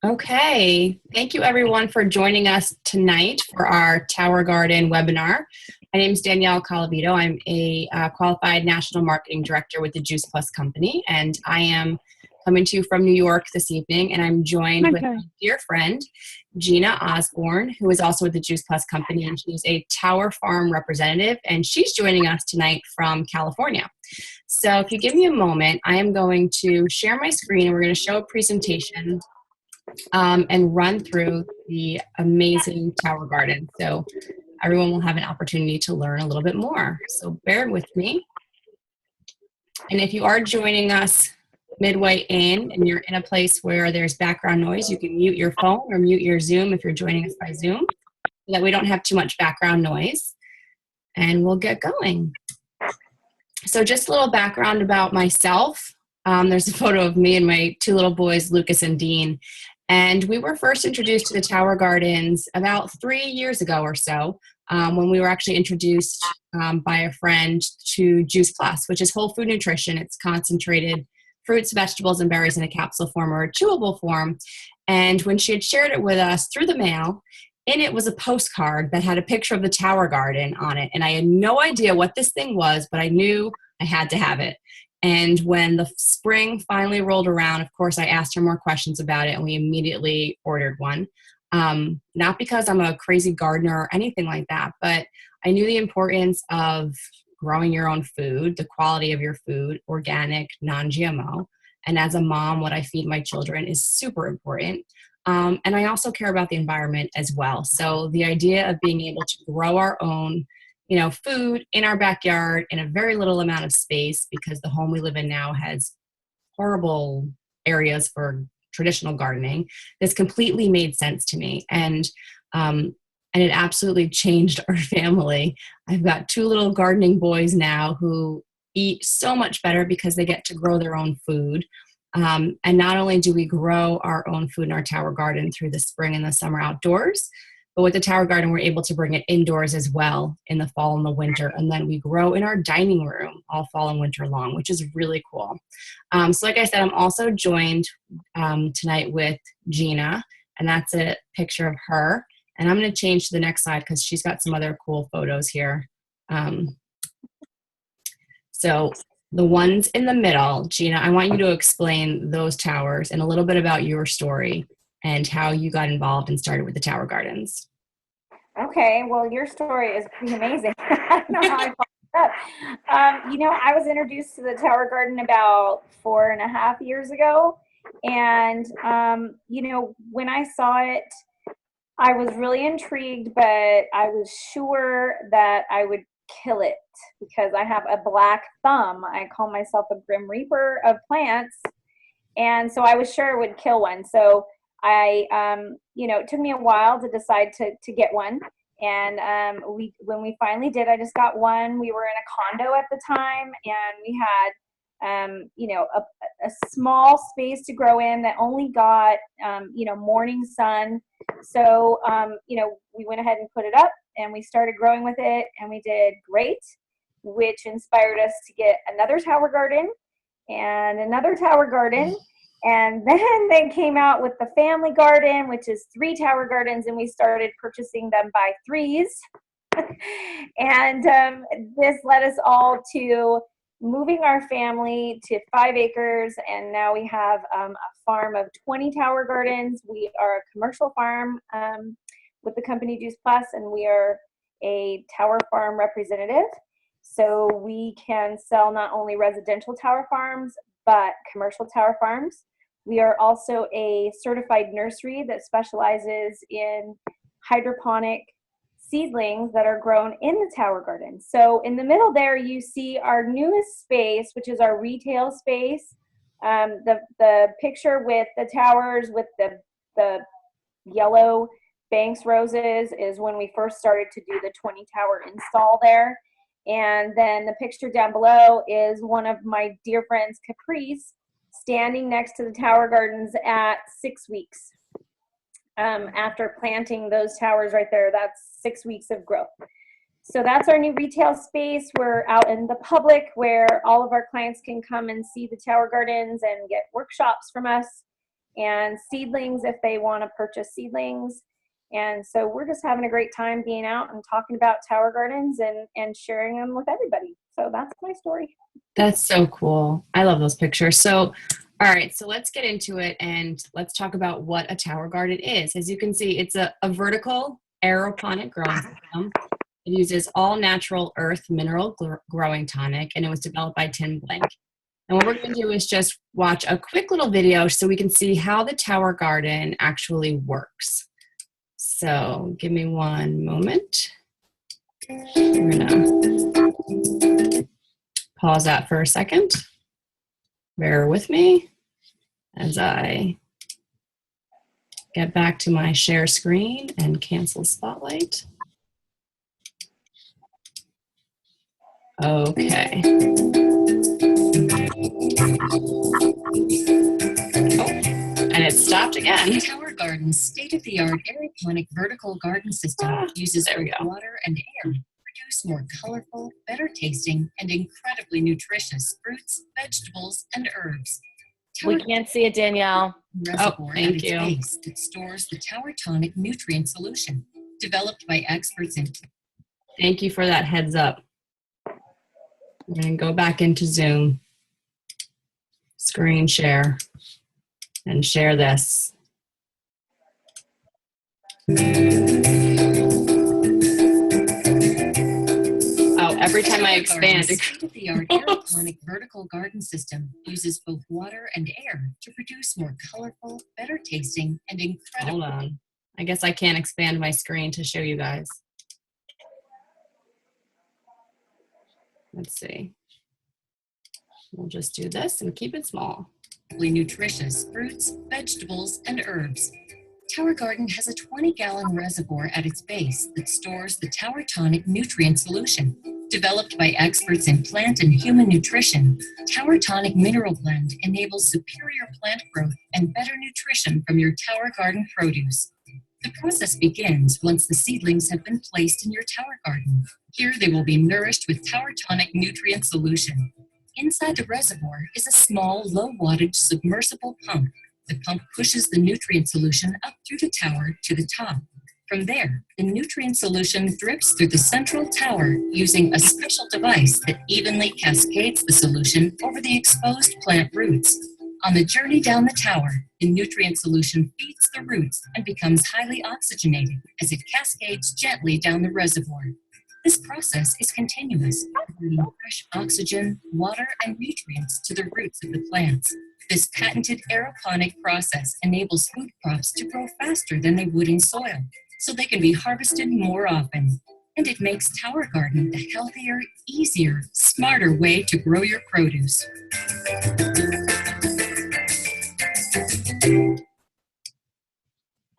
Okay, thank you everyone for joining us tonight for our Tower Garden webinar. My name is Danielle Calavito. I'm a qualified national marketing director with the Juice Plus company, and I am coming to you from New York this evening, and I'm joined with Okay. my dear friend, Gina Osborne, who is also with the Juice Plus company, and she's a Tower Farm representative, and she's joining us tonight from California. So if you give me a moment, I am going to share my screen, and we're going to show a presentation and run through the amazing Tower Garden. So everyone will have an opportunity to learn a little bit more. So bear with me. And if you are joining us midway in and you're in a place where there's background noise, you can mute your phone or mute your Zoom if you're joining us by Zoom so that we don't have too much background noise. And we'll get going. So just a little background about myself. There's a photo of me and my two little boys, Lucas and Dean. And we were first introduced to the Tower Gardens about 3 years ago or so, when we were actually introduced by a friend to Juice Plus, which is whole food nutrition. It's concentrated fruits, vegetables, and berries in a capsule form or a chewable form. And when she had shared it with us through the mail, in it was a postcard that had a picture of the Tower Garden on it. And I had no idea what this thing was, but I knew I had to have it. And when the spring finally rolled around, of course, I asked her more questions about it, and we immediately ordered one. Not because I'm a crazy gardener or anything like that, but I knew the importance of growing your own food, the quality of your food, organic, non-GMO. And as a mom, what I feed my children is super important. And I also care about the environment as well. So the idea of being able to grow our own food in our backyard in a very little amount of space, because the home we live in now has horrible areas for traditional gardening. This completely made sense to me. And it absolutely changed our family. I've got two little gardening boys now who eat so much better because they get to grow their own food. And not only do we grow our own food in our Tower Garden through the spring and the summer outdoors, but with the Tower Garden, we're able to bring it indoors as well in the fall and the winter. And then we grow in our dining room all fall and winter long, which is really cool. So like I said, I'm also joined tonight with Gina, and that's a picture of her. And I'm going to change to the next slide because she's got some other cool photos here. So the ones in the middle, Gina, I want you to explain those towers and a little bit about your story and how you got involved and started with the Tower Gardens. Okay, well, your story is pretty amazing. I don't know how I followed up. I was introduced to the Tower Garden about 4.5 years ago. And, when I saw it, I was really intrigued, but I was sure that I would kill it because I have a black thumb. I call myself a Grim Reaper of plants. And so I was sure it would kill one. So it took me a while to decide to get one. And when we finally did, I just got one. We were in a condo at the time, and we had, a small space to grow in that only got, morning sun. So, we went ahead and put it up, and we started growing with it, and we did great, which inspired us to get another Tower Garden and another Tower Garden. And then they came out with the family garden, which is 3 Tower Gardens, and we started purchasing them by threes. And this led us all to moving our family to 5 acres, and now we have a farm of 20 Tower Gardens. We are a commercial farm with the company Juice Plus, and we are a Tower Farm representative. So we can sell not only residential tower farms, but commercial tower farms. We are also a certified nursery that specializes in hydroponic seedlings that are grown in the Tower Garden. So in the middle there, you see our newest space, which is our retail space. The picture with the towers with the yellow Banks roses is when we first started to do the 20 tower install there. And then the picture down below is one of my dear friends, Caprice, standing next to the Tower Gardens at 6 weeks. After planting those towers right there, that's 6 weeks of growth. So that's our new retail space. We're out in the public where all of our clients can come and see the Tower Gardens and get workshops from us. and seedlings if they want to purchase seedlings. And so we're just having a great time being out and talking about tower gardens and sharing them with everybody. So that's my story. That's so cool. I love those pictures. So, all right, so let's get into it and let's talk about what a tower garden is. As you can see, it's a vertical aeroponic growing system. It uses all natural earth mineral growing tonic, and it was developed by Tim Blank. And what we're going to do is just watch a quick little video so we can see how the tower garden actually works. So give me one moment. We're gonna pause that for a second. Bear with me as I get back to my share screen and cancel Spotlight. Okay. And it stopped again. Tower Garden's state-of-the-art aeroponic vertical garden system uses water and air to produce more colorful, better tasting, and incredibly nutritious fruits, vegetables, and herbs. We can't see it, Danielle. Reservoir thank at its you. base that stores the Tower Tonic nutrient solution, developed by experts in. Thank you for that heads up. And go back into Zoom. Screen share. And share this. Oh, every time I expand. State-of-the-art aeroponic vertical garden system uses both water and air to produce more colorful, better tasting, and incredible. Hold on. I guess I can't expand my screen to show you guys. Let's see. We'll just do this and keep it small. Nutritious fruits, vegetables, and herbs. Tower Garden has a 20-gallon reservoir at its base that stores the Tower Tonic nutrient solution. Developed by experts in plant and human nutrition, Tower Tonic Mineral Blend enables superior plant growth and better nutrition from your Tower Garden produce. The process begins once the seedlings have been placed in your tower garden. Here they will be nourished with Tower Tonic nutrient solution. Inside the reservoir is a small, low-wattage submersible pump. The pump pushes the nutrient solution up through the tower to the top. From there, the nutrient solution drips through the central tower using a special device that evenly cascades the solution over the exposed plant roots. On the journey down the tower, the nutrient solution feeds the roots and becomes highly oxygenated as it cascades gently down the reservoir. This process is continuous, bringing fresh oxygen, water, and nutrients to the roots of the plants. This patented aeroponic process enables food crops to grow faster than they would in soil, so they can be harvested more often. And it makes Tower Garden the healthier, easier, smarter way to grow your produce.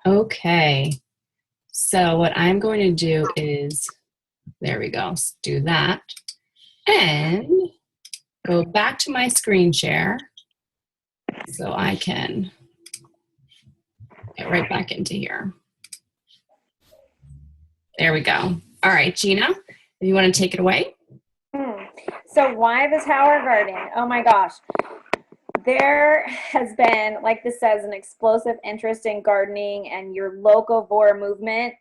Okay. So what I'm going to do is, there we go, do that. And go back to my screen share so I can get right back into here. There we go. All right, Gina, if you want to take it away. So why the Tower Garden? Oh my gosh. There has been, like this says, an explosive interest in gardening and your locavore movement.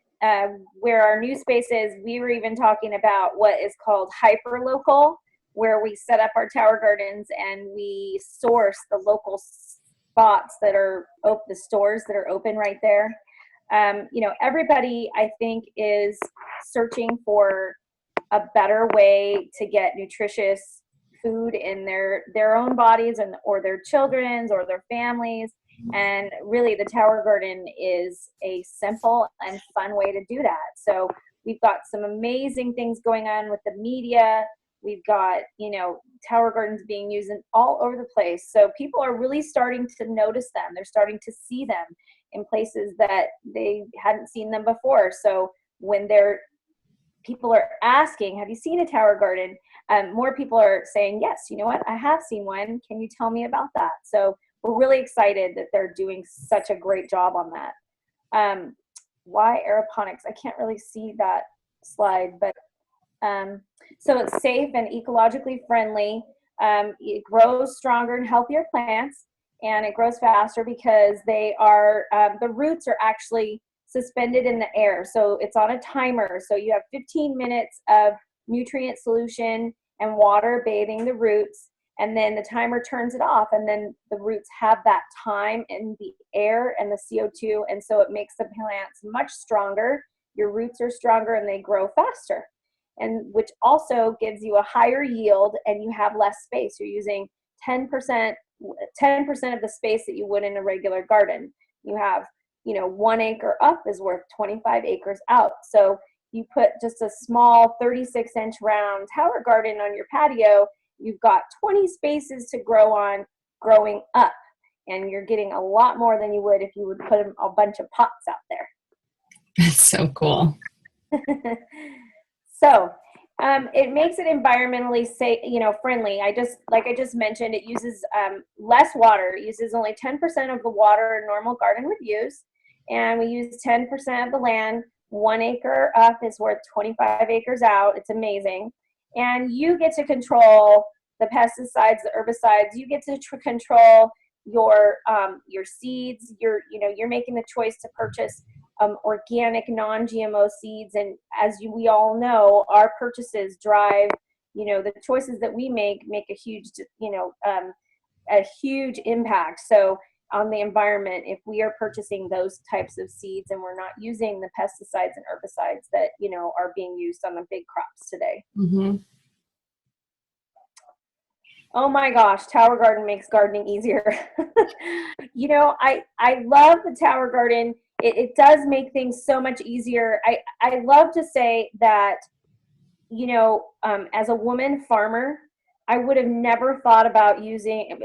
Where our new space is, we were even talking about what is called hyperlocal, where we set up our tower gardens and we source the local spots that are the stores that are open right there. You know, everybody, I think, is searching for a better way to get nutritious food in their own bodies or their children's or their families. And really the Tower Garden is a simple and fun way to do that. So we've got some amazing things going on with the media. We've got, you know, Tower Gardens being used all over the place. So people are really starting to notice them. They're starting to see them in places that they hadn't seen them before. So when people are asking, have you seen a Tower Garden? More people are saying, yes, you know what? I have seen one. Can you tell me about that? So we're really excited that they're doing such a great job on that. Why aeroponics? I can't really see that slide, but so it's safe and ecologically friendly. It grows stronger and healthier plants. and it grows faster because they are, the roots are actually suspended in the air. So it's on a timer. So you have 15 minutes of nutrient solution and water bathing the roots, and then the timer turns it off, and then the roots have that time in the air and the CO2, and so it makes the plants much stronger. Your roots are stronger and they grow faster, and which also gives you a higher yield, and you have less space. You're using 10% of the space that you would in a regular garden. You have, 1 acre up is worth 25 acres out. So you put just a small 36-inch round tower garden on your patio, you've got 20 spaces to grow on growing up, and you're getting a lot more than you would if you would put a bunch of pots out there. That's so cool. So it makes it environmentally safe, friendly. Like I just mentioned, it uses less water. It uses only 10% of the water a normal garden would use, and we use 10% of the land. 1 acre up is worth 25 acres out. It's amazing. And you get to control the pesticides, the herbicides. You get to control your seeds. You're making the choice to purchase organic, non-GMO seeds. And as we all know, our purchases drive, the choices that we make a huge, a huge impact. So on the environment, if we are purchasing those types of seeds and we're not using the pesticides and herbicides that, are being used on the big crops today. Mm-hmm. Oh my gosh, Tower Garden makes gardening easier. I love the Tower Garden. It does make things so much easier. I love to say that, as a woman farmer, I would have never thought about using,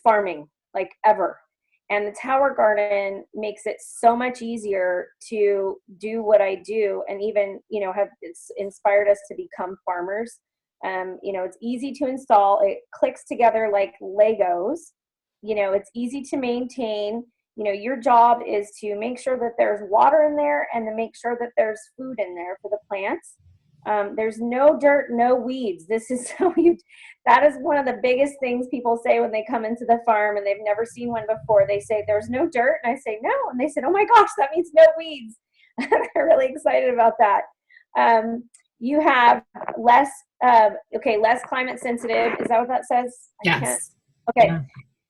farming, like, ever. And the Tower Garden makes it so much easier to do what I do, and even, it's inspired us to become farmers. It's easy to install. It clicks together like Legos. It's easy to maintain. Your job is to make sure that there's water in there and to make sure that there's food in there for the plants. There's no dirt, no weeds. This is that is one of the biggest things people say when they come into the farm and they've never seen one before. They say, there's no dirt. And I say, no. And they said, oh my gosh, that means no weeds. They're really excited about that. You have less climate sensitive. Is that what that says? Yes. Okay. Yeah.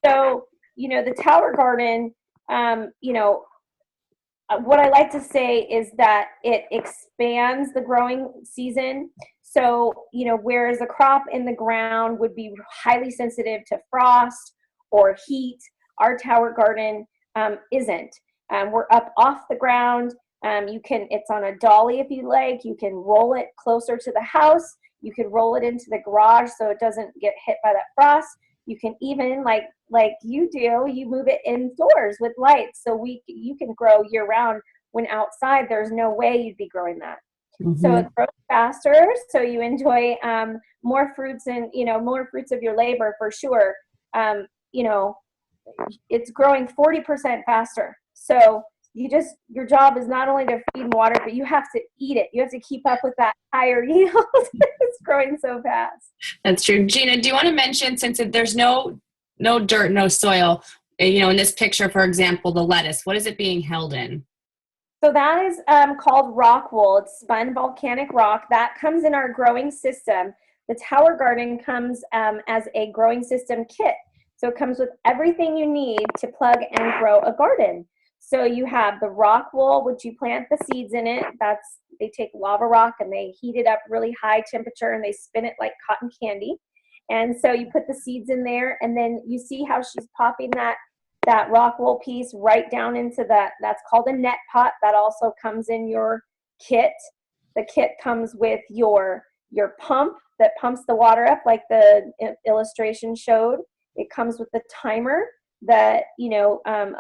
So, the Tower Garden, what I like to say is that it expands the growing season. So, whereas a crop in the ground would be highly sensitive to frost or heat, our Tower Garden isn't. We're up off the ground. It's on a dolly if you like. You can roll it closer to the house. You could roll it into the garage so it doesn't get hit by that frost. You can even, like you do, you move it indoors with lights. So you can grow year round when outside there's no way you'd be growing that. Mm-hmm. So it grows faster. So you enjoy more fruits and, more fruits of your labor for sure. It's growing 40% faster. So your job is not only to feed and water, but you have to eat it. You have to keep up with that higher yield. It's growing so fast. That's true. Gina, do you want to mention, since there's no dirt, no soil, in this picture, for example, the lettuce, what is it being held in? So that is called rock wool. It's spun volcanic rock. That comes in our growing system. The Tower Garden comes as a growing system kit. So it comes with everything you need to plug and grow a garden. So you have the rock wool, which you plant the seeds in it. They take lava rock and they heat it up really high temperature and they spin it like cotton candy. And so you put the seeds in there, and then you see how she's popping that rock wool piece right down into that. That's called a net pot. That also comes in your kit. The kit comes with your pump that pumps the water up like the illustration showed. It comes with the timer that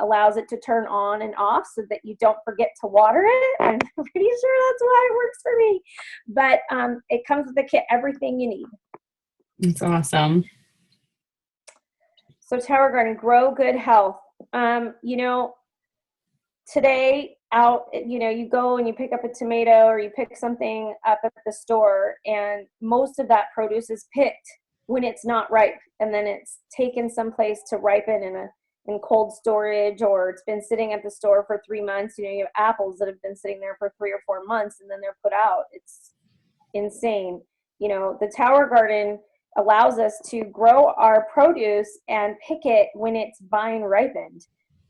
allows it to turn on and off so that you don't forget to water it. I'm pretty sure that's why it works for me. But it comes with the kit, everything you need. It's awesome. So Tower Garden, grow good health. Today out, you go and you pick up a tomato or you pick something up at the store, and most of that produce is picked when it's not ripe, and then it's taken someplace to ripen in cold storage, or it's been sitting at the store for 3 months. You know, you have apples that have been sitting there for 3 or 4 months and then they're put out. It's insane. You know, the Tower Garden allows us to grow our produce and pick it when it's vine ripened.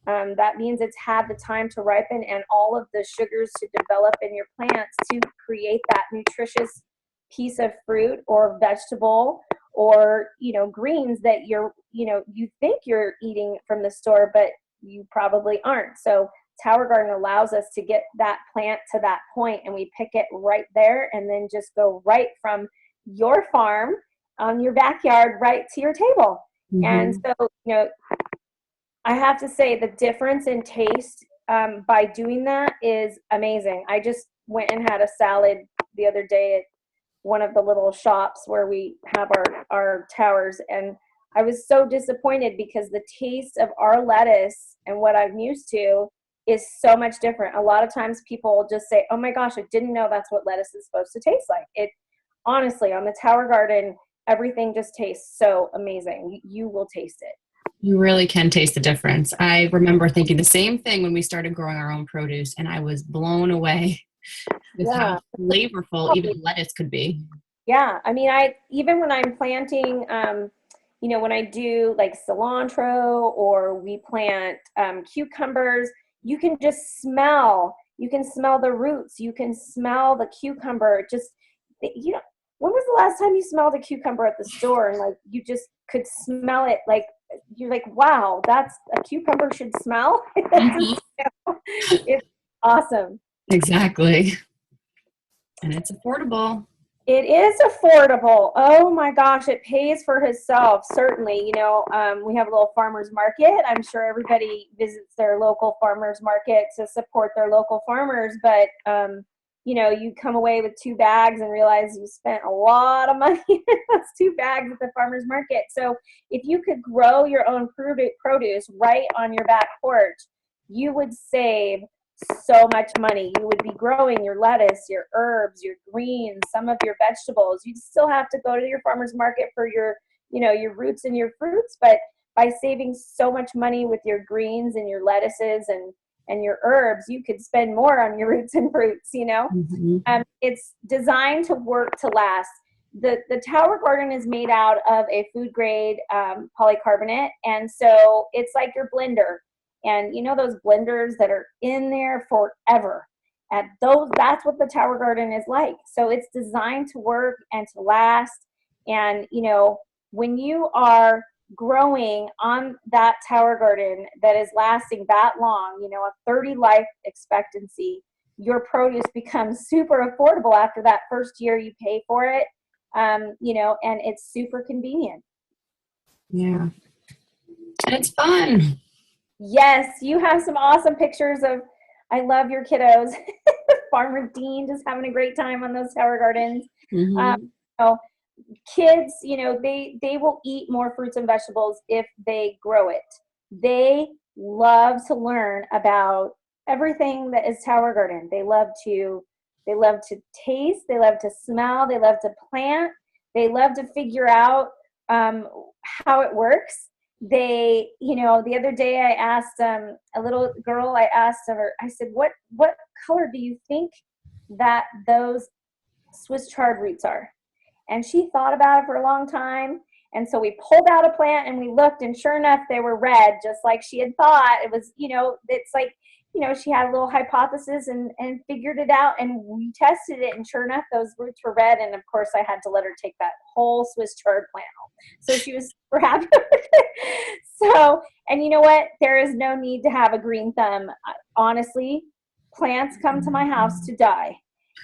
That means it's had the time to ripen and all of the sugars to develop in your plants to create that nutritious piece of fruit or vegetable or, you know, greens that you're, you know, you think you're eating from the store, but you probably aren't. So Tower Garden allows us to get that plant to that point and we pick it right there and then just go right from your farm on your backyard right to your table. Mm-hmm. And so, you know, I have to say the difference in taste by doing that is amazing. I just went and had a salad the other day at one of the little shops where we have our towers, and I was so disappointed because the taste of our lettuce and what I'm used to is so much different. A lot of times people just say, oh my gosh, I didn't know that's what lettuce is supposed to taste like. It honestly, on the Tower Garden, everything just tastes so amazing. You will taste it. You really can taste the difference. I remember thinking the same thing when we started growing our own produce, and I was blown away with how flavorful even lettuce could be. Yeah, I mean, even when I'm planting, you know, when I do like cilantro or we plant cucumbers, you can just smell. You can smell the roots. You can smell the cucumber. Just, you know, when was the last time you smelled a cucumber at the store and like you just could smell it? Like you're like, wow, that's a cucumber should smell. It's awesome. Exactly. And it's affordable. It is affordable. Oh my gosh, it pays for itself, certainly. You know, we have a little farmer's market. I'm sure everybody visits their local farmer's market to support their local farmers, but, you know, you come away with 2 bags and realize you spent a lot of money in those 2 bags at the farmer's market. So if you could grow your own produce right on your back porch, you would save so much money. You would be growing your lettuce, your herbs, your greens, some of your vegetables. You'd still have to go to your farmer's market for your, you know, your roots and your fruits, but by saving so much money with your greens and your lettuces and your herbs, you could spend more on your roots and fruits, you know. Mm-hmm. It's designed to work to last. The Tower Garden is made out of a food grade polycarbonate, and so it's like your blender. And you know those blenders that are in there forever. And that's what the Tower Garden is like. So it's designed to work and to last. And you know, when you are growing on that Tower Garden that is lasting that long, you know, a 30 life expectancy, your produce becomes super affordable after that first year you pay for it. You know, and it's super convenient. Yeah. And it's fun. Yes, you have some awesome pictures of, I love your kiddos. Farmer Dean just having a great time on those Tower Gardens. Mm-hmm. So kids, you know, they will eat more fruits and vegetables if they grow it. They love to learn about everything that is Tower Garden. They love to taste, they love to smell, they love to plant, they love to figure out how it works. They, you know, the other day I asked a little girl, I asked her, I said, what color do you think that those Swiss chard roots are? And she thought about it for a long time. And so we pulled out a plant and we looked, and sure enough, they were red, just like she had thought. It was, you know, it's like, you know, she had a little hypothesis and figured it out, and we tested it, and sure enough, those roots were red. And of course, I had to let her take that whole Swiss chard plant home. So she was super happy with it. So, and you know what? There is no need to have a green thumb. Honestly, plants come to my house to die.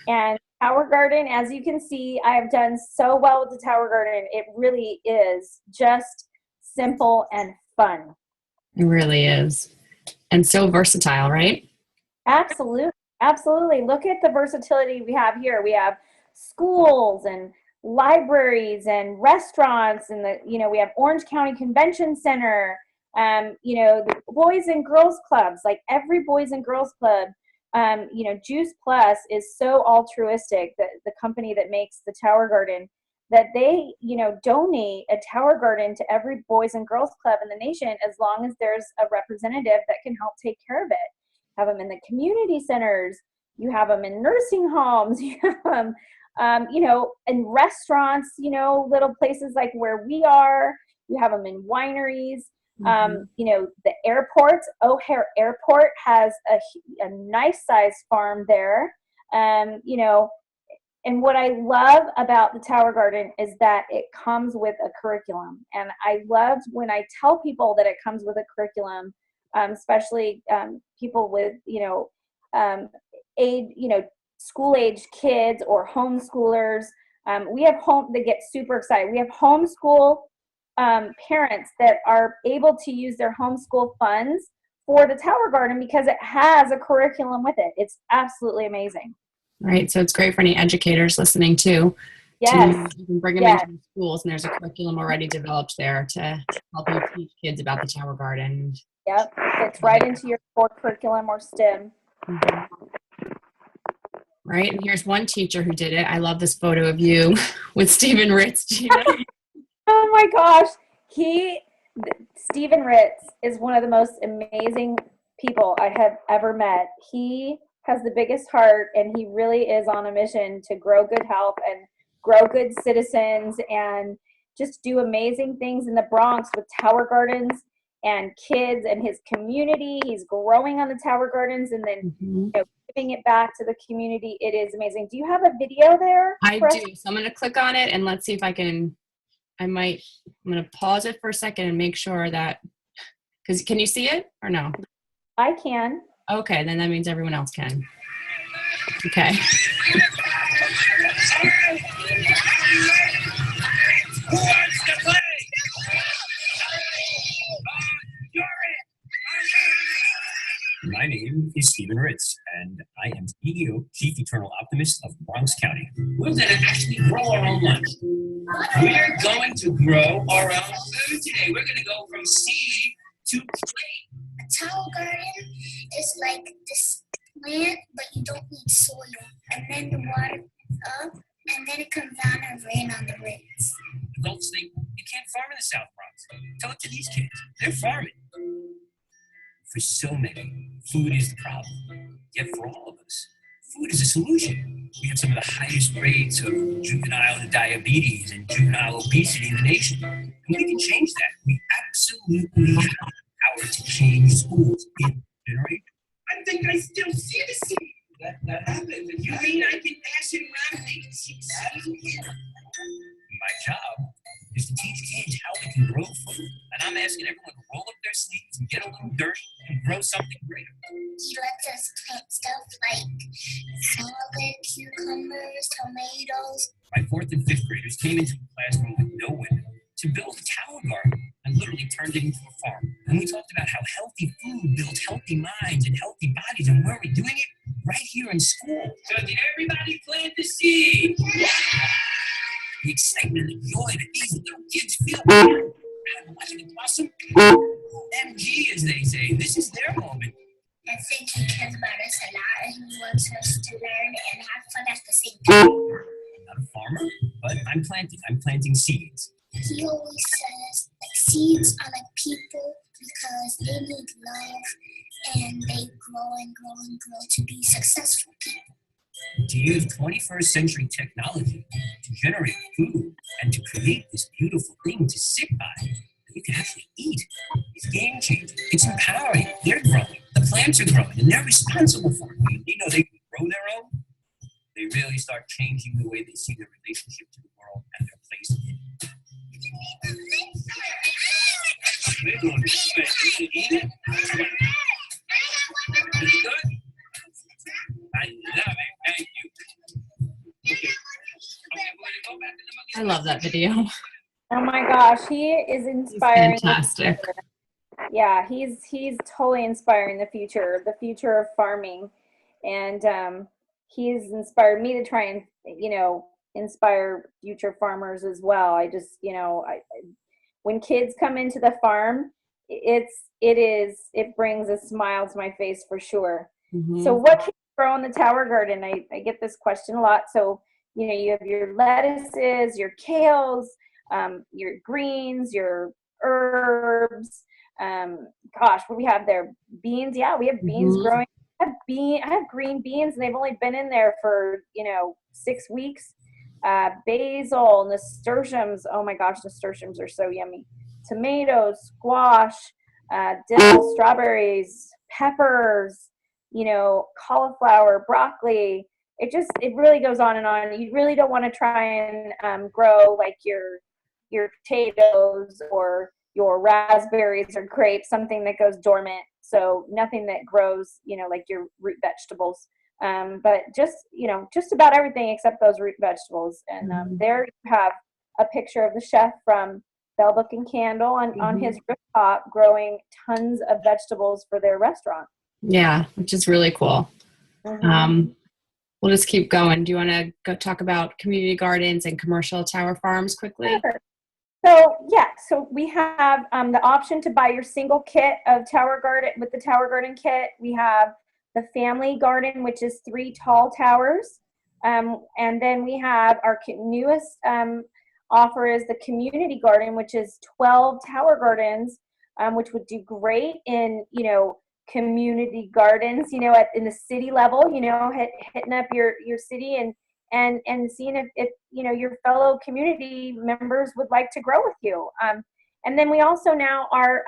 And Tower Garden, as you can see, I have done so well with the Tower Garden. It really is just simple and fun. It really is. And so versatile, right? Absolutely. Absolutely. Look at the versatility we have here. We have schools and libraries and restaurants, and we have Orange County Convention Center, you know, the Boys and Girls Clubs, like every Boys and Girls Club. You know, Juice Plus is so altruistic, the company that makes the Tower Garden, that they, donate a tower garden to every boys and girls club in the nation, as long as there's a representative that can help take care of it. Have them in the community centers. You have them in nursing homes. You have them, in restaurants, little places like where we are. You have them in wineries. The airports, O'Hare Airport has a nice sized farm there. And what I love about the Tower Garden is that it comes with a curriculum. And I loved when I tell people that it comes with a curriculum, especially people with, school-age kids or homeschoolers. They get super excited. We have homeschool parents that are able to use their homeschool funds for the Tower Garden because it has a curriculum with it. It's absolutely amazing. Right. So it's great for any educators listening too. Yes. You can bring them into the schools, and there's a curriculum already developed there to help you teach kids about the Tower Garden. Yep. It's right into your core curriculum or STEM. Right. And here's one teacher who did it. I love this photo of you with Stephen Ritz, Gina. Oh my gosh. Stephen Ritz is one of the most amazing people I have ever met. He has the biggest heart, and he really is on a mission to grow good health and grow good citizens and just do amazing things in the Bronx with Tower Gardens and kids and his community. He's growing on the Tower Gardens and then giving it back to the community. It is amazing. Do you have a video there? I do. So I'm going to click on it and let's see if I'm going to pause it for a second and make sure that, because can you see it or no? I can. Okay, then that means everyone else can. Okay. Who wants to play? My name is Stephen Ritz, and I am CEO, Chief Eternal Optimist of Bronx County. We're going to actually grow our own lunch. We're going to grow our own food today. We're going to go from seed to plate. A Tower Garden is like this plant, but you don't need soil. And then the water up, and then it comes down and rain on the roots. Adults think you can't farm in the South Bronx. Tell it to these kids. They're farming. For so many, food is the problem. Yet for all of us, food is a solution. We have some of the highest rates of juvenile diabetes and juvenile obesity in the nation. And we can change that. We absolutely have the power to change schools in generation. I think I still see the seed. That happens. If you mean I can pass it around and they can see seed? My job is to teach kids how they can grow food. And I'm asking everyone to roll up their sleeves and get a little dirt and grow something greater. He lets us plant stuff like salad, cucumbers, tomatoes. My 4th and 5th graders came into a classroom with no window to build a Tower Garden and literally turned it into a farm. And we talked about how healthy food builds healthy minds and healthy bodies, and where are we doing it? Right here in school. So did everybody plant the seed? Yeah! The excitement and the joy that these little kids feel watching it blossom. MG, as they say, this is their moment. I think he cares about us a lot, and he wants us to learn and have fun at the same time. I'm not a farmer, but I'm planting seeds. He always says like seeds are like people because they need love and they grow and grow and grow to be successful people. To use 21st century technology to generate food and to create this beautiful thing to sit by that you can actually eat is game changing. It's empowering. They're growing. The plants are growing and they're responsible for it. You know they can grow their own. They really start changing the way they see their relationship to the world and their place in it. We're going to eat it. Is it good? I love it. Thank you. Okay, we're going to go back to the I love that video. Oh my gosh, he is inspiring. Fantastic. Yeah, he's totally inspiring the future of farming, and he's inspired me to try and inspire future farmers as well. I just when kids come into the farm, it brings a smile to my face for sure. Mm-hmm. So what can you grow in the Tower Garden? I get this question a lot. So you have your lettuces, your kales, your greens, your herbs. Gosh, what we have there? Beans. Yeah, we have beans Mhm. growing. I have green beans, and they've only been in there for 6 weeks. Basil, nasturtiums. Oh my gosh, nasturtiums are so yummy. Tomatoes, squash, dill, strawberries, peppers. Cauliflower, broccoli. It really goes on and on. You really don't want to try and grow like your potatoes or your raspberries or grapes, something that goes dormant. So nothing that grows, like your root vegetables. But just about everything except those root vegetables. And there you have a picture of the chef from Bell Book and Candle on his rooftop growing tons of vegetables for their restaurant. Yeah, which is really cool. Mhm. We'll just keep going. Do you want to go talk about community gardens and commercial tower farms quickly? Sure. So we have the option to buy your single kit of Tower Garden with the Tower Garden kit. We have the family garden, which is 3 tall towers. And then we have our newest offer is the community garden, which is 12 tower gardens, which would do great in, community gardens, in the city level, hitting up your city and seeing if your fellow community members would like to grow with you. And then we also now are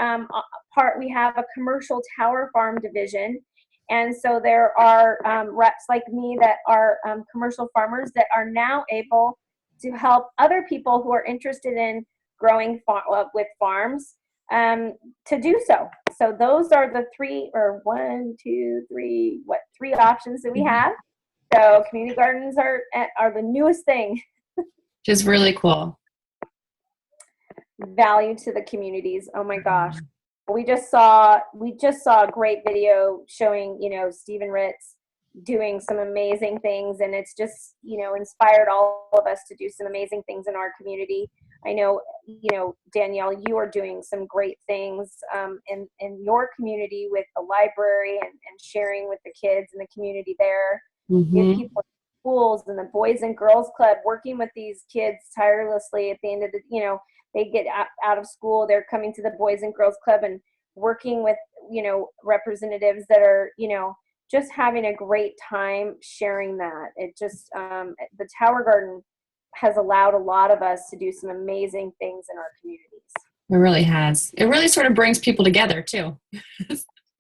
we have a commercial tower farm division. And so there are reps like me that are commercial farmers that are now able to help other people who are interested in growing with farms to do so. So those are the three options that we have. So community gardens are the newest thing. Which is really cool. Value to the communities. Oh my gosh. We just saw a great video showing, Stephen Ritz doing some amazing things, and it's just, inspired all of us to do some amazing things in our community. I know, Danielle, you are doing some great things in your community with the library and sharing with the kids in the community there. You have people in schools and the Boys and Girls Club working with these kids tirelessly at the end of the, they get out of school, they're coming to the Boys and Girls Club and working with, representatives that are, just having a great time sharing that. It just, the Tower Garden has allowed a lot of us to do some amazing things in our communities. It really has. It really sort of brings people together too.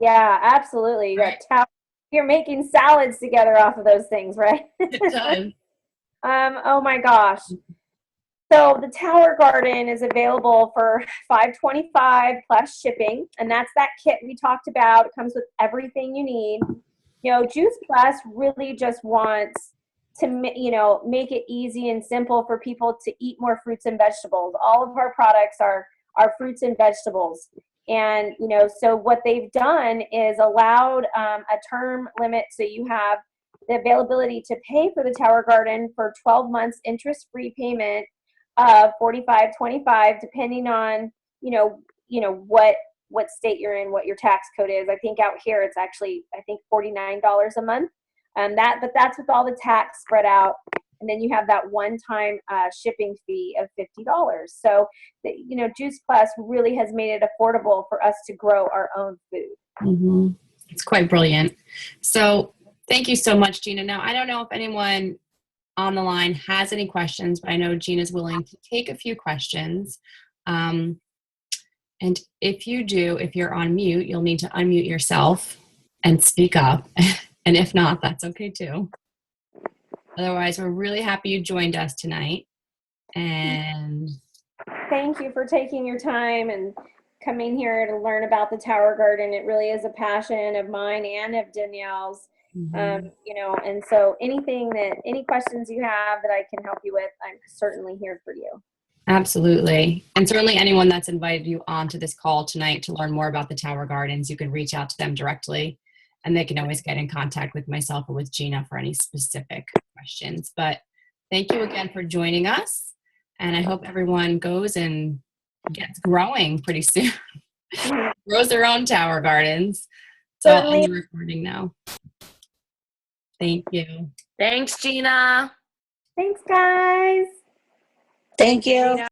Yeah, absolutely. You got you're making salads together off of those things, right? It does. Oh my gosh. So the Tower Garden is available for $525 plus shipping, and that's that kit we talked about. It comes with everything you need. Juice Plus really just wants to, make it easy and simple for people to eat more fruits and vegetables. All of our products are fruits and vegetables. And, so what they've done is allowed a term limit. So you have the availability to pay for the Tower Garden for 12 months interest-free payment of $45.25, depending on, what state you're in, what your tax code is. I think out here it's actually, $49 a month. But that's with all the tax spread out. And then you have that one-time shipping fee of $50. So, Juice Plus really has made it affordable for us to grow our own food. It's quite brilliant. So thank you so much, Gina. Now, I don't know if anyone on the line has any questions, but I know Gina's willing to take a few questions. And if you do, if you're on mute, you'll need to unmute yourself and speak up. And if not, that's okay too. Otherwise, we're really happy you joined us tonight. And thank you for taking your time and coming here to learn about the Tower Garden. It really is a passion of mine and of Danielle's. And so any questions you have that I can help you with, I'm certainly here for you. Absolutely. And certainly anyone that's invited you onto this call tonight to learn more about the Tower Gardens, you can reach out to them directly, and they can always get in contact with myself or with Gina for any specific questions. But thank you again for joining us. And I hope everyone goes and gets growing pretty soon. Grows their own Tower Gardens. So I'll end the recording now. Thank you. Thanks, Gina. Thanks, guys. Thank you.